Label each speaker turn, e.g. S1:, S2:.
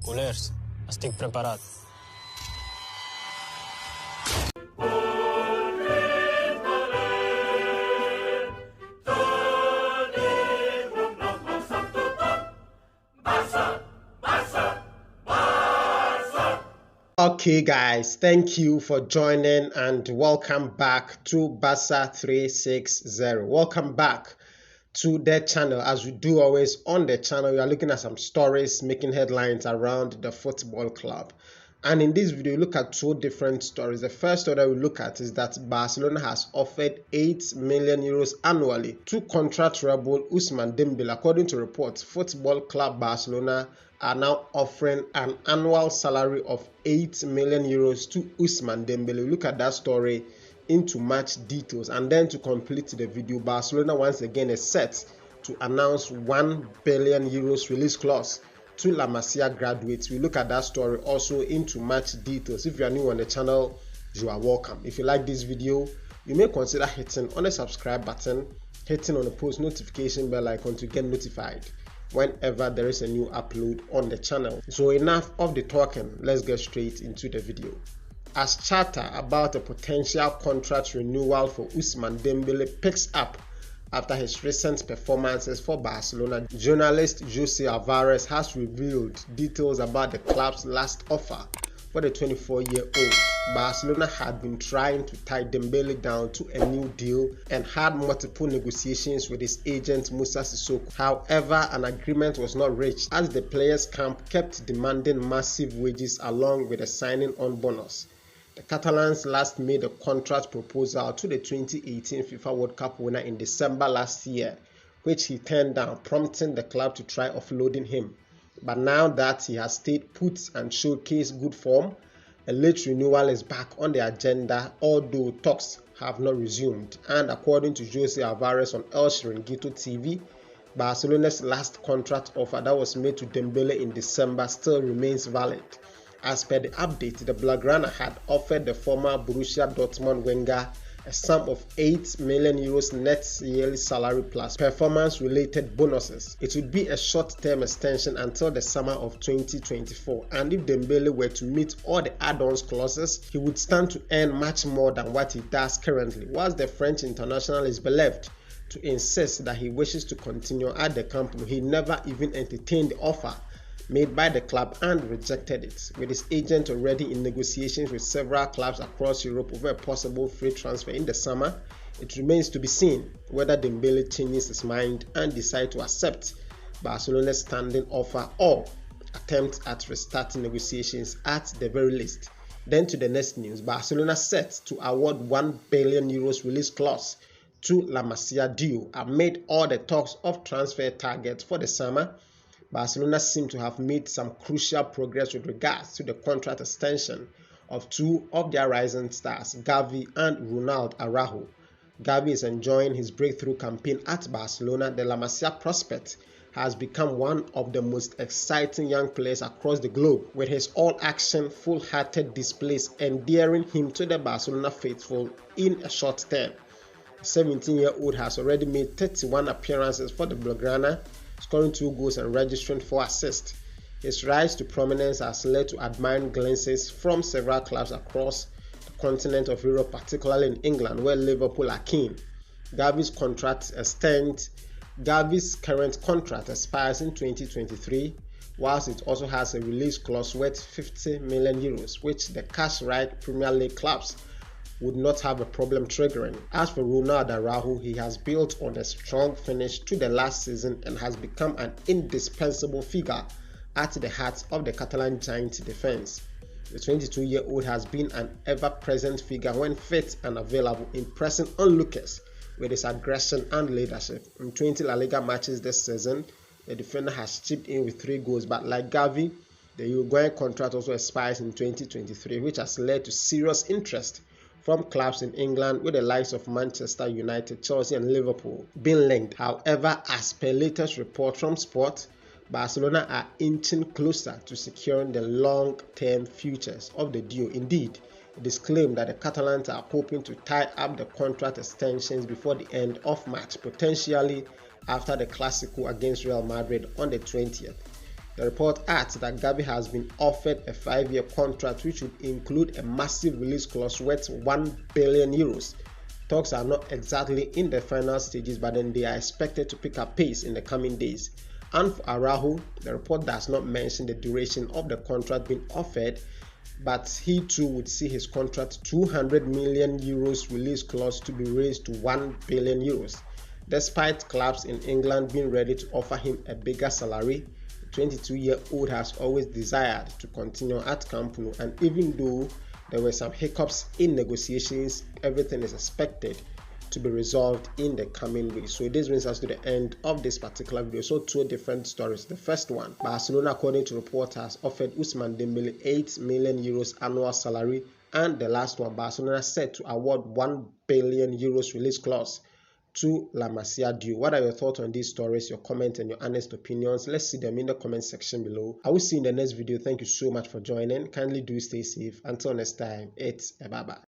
S1: Culers, estic preparat.
S2: Okay guys, thank you for joining and welcome back to Barca 360. Welcome back to the channel. As we do always on the channel, we are looking at some stories making headlines around the football club. And in this video, we look at two different stories. The first story that we look at is that Barcelona has offered 8 million euros annually to contract rebel Ousmane Dembele. According to reports, Football Club Barcelona are now offering an annual salary of 8 million euros to Ousmane Dembele. We look at that story into much details, and then to complete the video, Barcelona once again is set to announce 1 billion euros release clause to La Masia graduates. We look at that story also into much details. If you are new on the channel, you are welcome. If you like this video, you may consider hitting on the subscribe button, hitting on the post notification bell icon to get notified whenever there is a new upload on the channel. So enough of the talking, let's get straight into the video. As chatter about a potential contract renewal for Ousmane Dembele picks up after his recent performances for Barcelona, journalist Jose Alvarez has revealed details about the club's last offer for the 24-year-old. Barcelona had been trying to tie Dembele down to a new deal and had multiple negotiations with his agent Musa Sissoko. However, an agreement was not reached as the players' camp kept demanding massive wages along with a signing-on bonus. The Catalans last made a contract proposal to the 2018 FIFA World Cup winner in December last year, which he turned down, prompting the club to try offloading him. But now that he has stayed put and showcased good form, a late renewal is back on the agenda, although talks have not resumed. And according to Jose Alvarez on El Chiringuito TV, Barcelona's last contract offer that was made to Dembele in December still remains valid. As per the update, the Blaugrana had offered the former Borussia Dortmund winger a sum of 8 million euros net yearly salary plus performance-related bonuses. It would be a short-term extension until the summer of 2024, and if Dembele were to meet all the add-ons clauses, he would stand to earn much more than what he does currently, whilst the French international is believed to insist that he wishes to continue at the Camp Nou. He never even entertained the offer made by the club and rejected it, with his agent already in negotiations with several clubs across Europe over a possible free transfer in the summer. It remains to be seen whether Dembele changes his mind and decides to accept Barcelona's standing offer or attempt at restarting negotiations at the very least. Then to the next news, Barcelona set to award 1 billion euros release clause to La Masia duo amid all the talks of transfer targets for the summer. Barcelona seem to have made some crucial progress with regards to the contract extension of two of their rising stars, Gavi and Araujo. Gavi is enjoying his breakthrough campaign at Barcelona. The La Masia prospect has become one of the most exciting young players across the globe, with his all-action, full-hearted displays endearing him to the Barcelona faithful in a short term. The 17-year-old has already made 31 appearances for the Blaugrana, scoring 2 goals and registering 4 assists. His rise to prominence has led to admiring glances from several clubs across the continent of Europe, particularly in England, where Liverpool are keen. Gavi's current contract expires in 2023, whilst it also has a release clause worth 50 million euros, which the cash-right Premier League clubs would not have a problem triggering. As for Araujo, he has built on a strong finish to the last season and has become an indispensable figure at the heart of the Catalan giant defense. The 22-year-old has been an ever-present figure when fit and available, impressing onlookers with his aggression and leadership. In 20 La Liga matches this season, the defender has chipped in with 3 goals, but like Gavi, the Uruguayan contract also expires in 2023, which has led to serious interest from clubs in England, with the likes of Manchester United, Chelsea and Liverpool being linked. However, as per latest report from Sport, Barcelona are inching closer to securing the long-term futures of the duo. Indeed, it is claimed that the Catalans are hoping to tie up the contract extensions before the end of March, potentially after the Clásico against Real Madrid on the 20th. The report adds that Gavi has been offered a 5-year contract which would include a massive release clause worth €1 billion. Talks are not exactly in the final stages, but then they are expected to pick up pace in the coming days. And for Araujo, the report does not mention the duration of the contract being offered, but he too would see his contract €200 million release clause to be raised to €1 billion. Despite clubs in England being ready to offer him a bigger salary, the 22-year-old has always desired to continue at Camp Nou, and even though there were some hiccups in negotiations, everything is expected to be resolved in the coming weeks. So this brings us to the end of this particular video. So two different stories. The first one, Barcelona, according to reporters, offered Ousmane Dembele €8 million annual salary, and the last one, Barcelona said to award €1 billion release clause to La Masia duo. What are your thoughts on these stories, your comments and your honest opinions? Let's see them in the comment section below. I will see you in the next video. Thank you so much for joining. Kindly do stay safe. Until next time, it's a bye-bye.